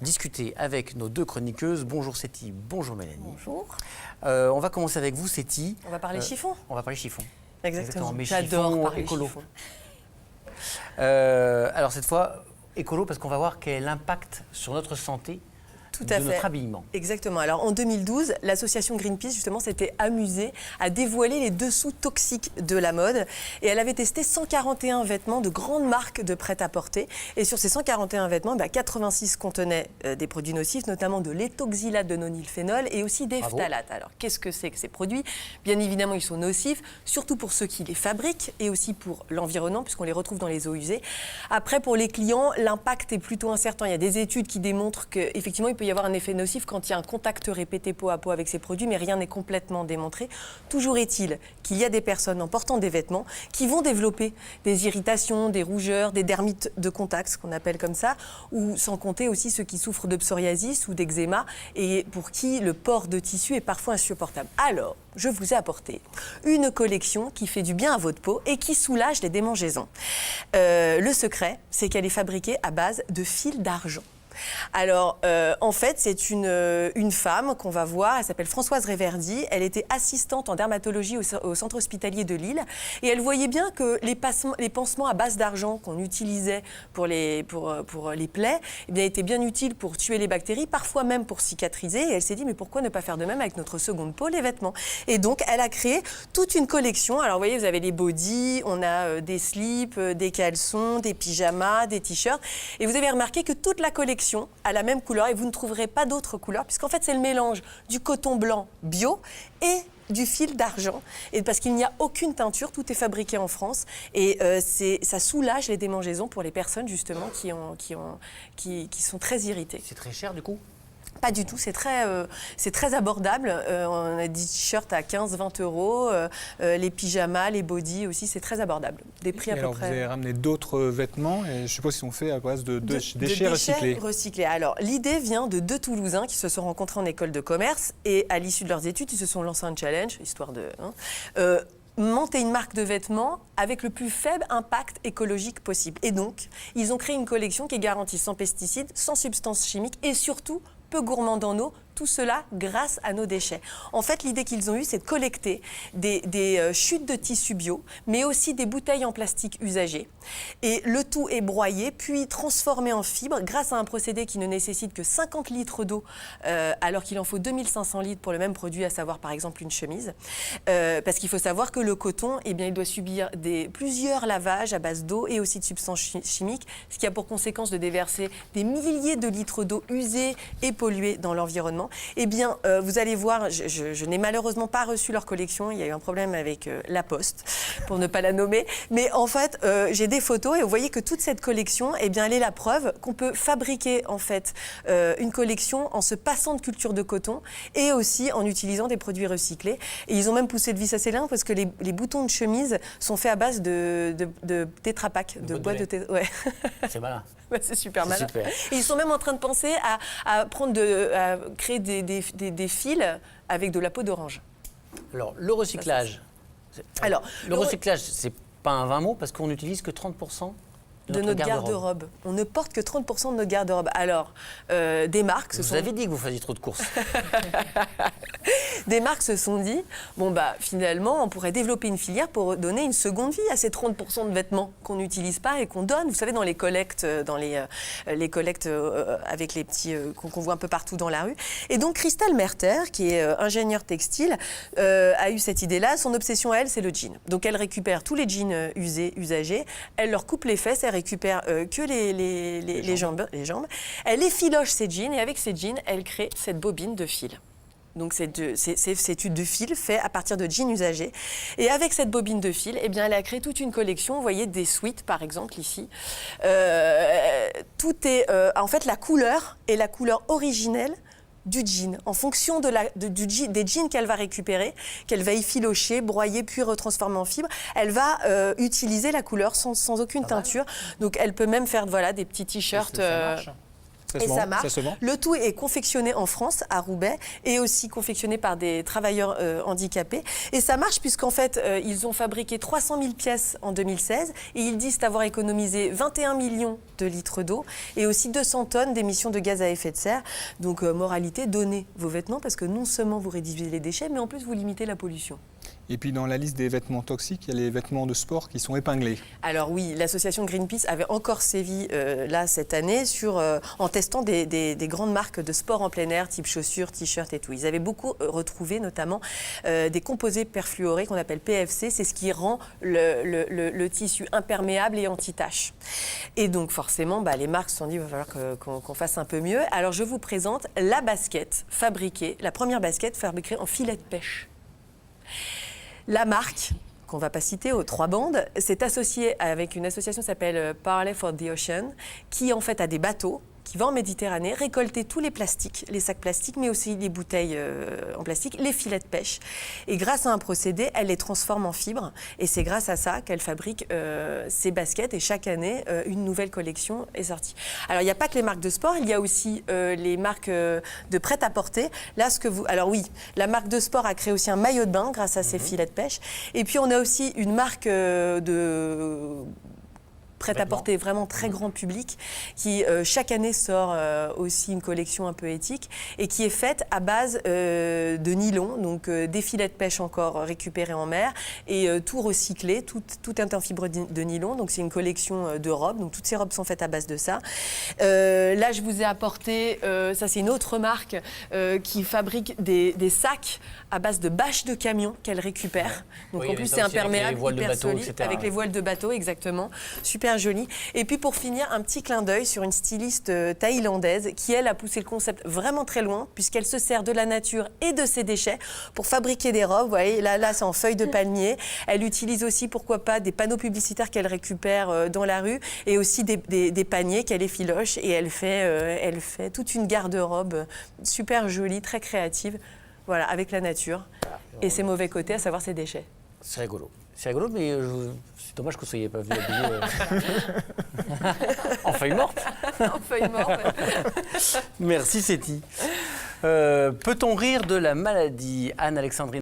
discuter avec nos deux chroniqueuses. Bonjour Séti, bonjour Mélanie. Bonjour. On va commencer avec vous Séti. On va parler chiffon. On va parler chiffon. Exactement. Mais J'adore chiffon parler écolo. chiffon. Alors cette fois, écolo, parce qu'on va voir quel est l'impact sur notre santé Tout de à fait. notre habillement. Exactement. Alors en 2012, l'association Greenpeace justement s'était amusée à dévoiler les dessous toxiques de la mode et elle avait testé 141 vêtements de grandes marques de prêt-à-porter et sur ces 141 vêtements, 86 contenaient des produits nocifs, notamment de l'éthoxylate de nonylphénol et aussi des Bravo. phtalates. Alors qu'est-ce que c'est que ces produits? Bien évidemment, ils sont nocifs, surtout pour ceux qui les fabriquent et aussi pour l'environnement puisqu'on les retrouve dans les eaux usées. Après, pour les clients, l'impact est plutôt incertain. Il y a des études qui démontrent qu'effectivement, il peut y avoir un effet nocif quand il y a un contact répété peau à peau avec ces produits, mais rien n'est complètement démontré. Toujours est-il qu'il y a des personnes en portant des vêtements qui vont développer des irritations, des rougeurs, des dermites de contact, ce qu'on appelle comme ça, ou sans compter aussi ceux qui souffrent de psoriasis ou d'eczéma et pour qui le port de tissu est parfois insupportable. Alors, je vous ai apporté une collection qui fait du bien à votre peau et qui soulage les démangeaisons. Le secret, c'est qu'elle est fabriquée à base de fils d'argent. Alors, en fait, c'est une femme qu'on va voir, elle s'appelle Françoise Réverdy, elle était assistante en dermatologie au centre hospitalier de Lille et elle voyait bien que les pansements à base d'argent qu'on utilisait pour les plaies eh bien, étaient bien utiles pour tuer les bactéries, parfois même pour cicatriser et elle s'est dit mais pourquoi ne pas faire de même avec notre seconde peau, les vêtements. Et donc, elle a créé toute une collection. Alors, vous voyez, vous avez les bodys, on a des slips, des caleçons, des pyjamas, des t-shirts et vous avez remarqué que toute la collection à la même couleur et vous ne trouverez pas d'autres couleurs puisqu'en fait c'est le mélange du coton blanc bio et du fil d'argent et parce qu'il n'y a aucune teinture, tout est fabriqué en France et ça soulage les démangeaisons pour les personnes justement qui sont très irritées. C'est très cher du coup? Pas du tout, c'est très abordable. On a des t-shirts à 15-20 euros, les pyjamas, les bodys aussi, c'est très abordable. Des prix à peu près. Vous avez ramené d'autres vêtements et je suppose qu'ils sont faits à base de déchets recyclés. Alors, l'idée vient de deux Toulousains qui se sont rencontrés en école de commerce et à l'issue de leurs études, ils se sont lancés un challenge, histoire de... monter une marque de vêtements avec le plus faible impact écologique possible. Et donc, ils ont créé une collection qui est garantie sans pesticides, sans substances chimiques et surtout peu gourmande en eau, tout cela grâce à nos déchets. En fait, l'idée qu'ils ont eue, c'est de collecter des chutes de tissus bio, mais aussi des bouteilles en plastique usagées. Et le tout est broyé, puis transformé en fibres grâce à un procédé qui ne nécessite que 50 litres d'eau, alors qu'il en faut 2500 litres pour le même produit, à savoir par exemple une chemise. Parce qu'il faut savoir que le coton, eh bien, il doit subir plusieurs lavages à base d'eau et aussi de substances chimiques, ce qui a pour conséquence de déverser des milliers de litres d'eau usée et polluée dans l'environnement. Eh bien, vous allez voir, je n'ai malheureusement pas reçu leur collection. Il y a eu un problème avec La Poste, pour ne pas la nommer. Mais en fait, j'ai des photos et vous voyez que toute cette collection, eh bien, elle est la preuve qu'on peut fabriquer en fait une collection en se passant de culture de coton et aussi en utilisant des produits recyclés. Et ils ont même poussé le vice assez loin parce que les boutons de chemise sont faits à base de Tetra Pak, de boîtes de Tetra. Ouais. C'est malin. Ouais, c'est super malin. Super. Et ils sont même en train de penser à créer des fils avec de la peau d'orange. Alors, le recyclage. Le recyclage, c'est pas un vain mot parce qu'on n'utilise que 30% de notre garde-robe. On ne porte que 30% de notre garde-robe. Alors, des marques Vous avez dit que vous faisiez trop de courses. Des marques se sont dit, finalement, on pourrait développer une filière pour donner une seconde vie à ces 30% de vêtements qu'on n'utilise pas et qu'on donne. Vous savez, dans les collectes, les collectes avec les petits qu'on voit un peu partout dans la rue. Et donc, Christelle Merter, qui est ingénieure textile, a eu cette idée-là. Son obsession à elle, c'est le jean. Donc, elle récupère tous les jeans usagés, elle leur coupe les fesses, elle récupère que les jambes. Elle effiloche ces jeans et avec ces jeans, elle crée cette bobine de fil. Donc c'est du fil fait à partir de jeans usagés. Et avec cette bobine de fil, eh bien, elle a créé toute une collection. Vous voyez des sweats par exemple ici. Tout est en fait la couleur est la couleur originelle du jean, en fonction des jeans qu'elle va récupérer, qu'elle va effilocher, broyer, puis retransformer en fibre, elle va utiliser la couleur sans aucune teinture. Donc elle peut même faire des petits t-shirts. Et ça marche. Le tout est confectionné en France, à Roubaix, et aussi confectionné par des travailleurs handicapés. Et ça marche puisqu'en fait, ils ont fabriqué 300 000 pièces en 2016 et ils disent avoir économisé 21 millions de litres d'eau et aussi 200 tonnes d'émissions de gaz à effet de serre. Donc, moralité, donnez vos vêtements parce que non seulement vous réduisez les déchets, mais en plus vous limitez la pollution. Et puis dans la liste des vêtements toxiques, il y a les vêtements de sport qui sont épinglés. Alors oui, l'association Greenpeace avait encore sévi là cette année en testant des grandes marques de sport en plein air, type chaussures, t-shirts et tout. Ils avaient beaucoup retrouvé notamment des composés perfluorés qu'on appelle PFC. C'est ce qui rend le tissu imperméable et anti-tache. Et donc forcément, les marques se sont dit qu'il va falloir qu'on fasse un peu mieux. Alors je vous présente la première basket fabriquée en filet de pêche. La marque, qu'on ne va pas citer, aux 3 bandes, s'est associée avec une association qui s'appelle Parley for the Ocean, qui en fait a des bateaux qui vont en Méditerranée récolter tous les plastiques, les sacs plastiques, mais aussi les bouteilles en plastique, les filets de pêche. Et grâce à un procédé, elle les transforme en fibres. Et c'est grâce à ça qu'elle fabrique ces baskets. Et chaque année, une nouvelle collection est sortie. Alors, il n'y a pas que les marques de sport, il y a aussi les marques de prêt-à-porter. Là, alors oui, la marque de sport a créé aussi un maillot de bain grâce à ces filets de pêche. Et puis, on a aussi une marque de prêt-à-porter vraiment très grand public, qui chaque année sort aussi une collection un peu éthique et qui est faite à base de nylon, donc des filets de pêche encore récupérés en mer et tout recyclé, tout est en fibre de nylon, donc c'est une collection de robes, donc toutes ces robes sont faites à base de ça. Là, je vous ai apporté, ça c'est une autre marque qui fabrique des sacs à base de bâches de camion qu'elle récupère, donc en plus c'est imperméable, hyper solide, avec les voiles de bateau, exactement, super joli. Et puis pour finir, un petit clin d'œil sur une styliste thaïlandaise qui, elle, a poussé le concept vraiment très loin puisqu'elle se sert de la nature et de ses déchets pour fabriquer des robes. Vous voyez, là c'est en feuilles de palmier. Elle utilise aussi, pourquoi pas, des panneaux publicitaires qu'elle récupère dans la rue et aussi des paniers qu'elle effiloche et elle fait toute une garde-robe super jolie, très créative, voilà, avec la nature et ses mauvais côtés, à savoir ses déchets. C'est rigolo. C'est rigolo, mais c'est dommage que vous ne soyez pas venu habillé en feuille morte. En feuille morte. Merci, Séti. Peut-on rire de la maladie, Anne-Alexandrine?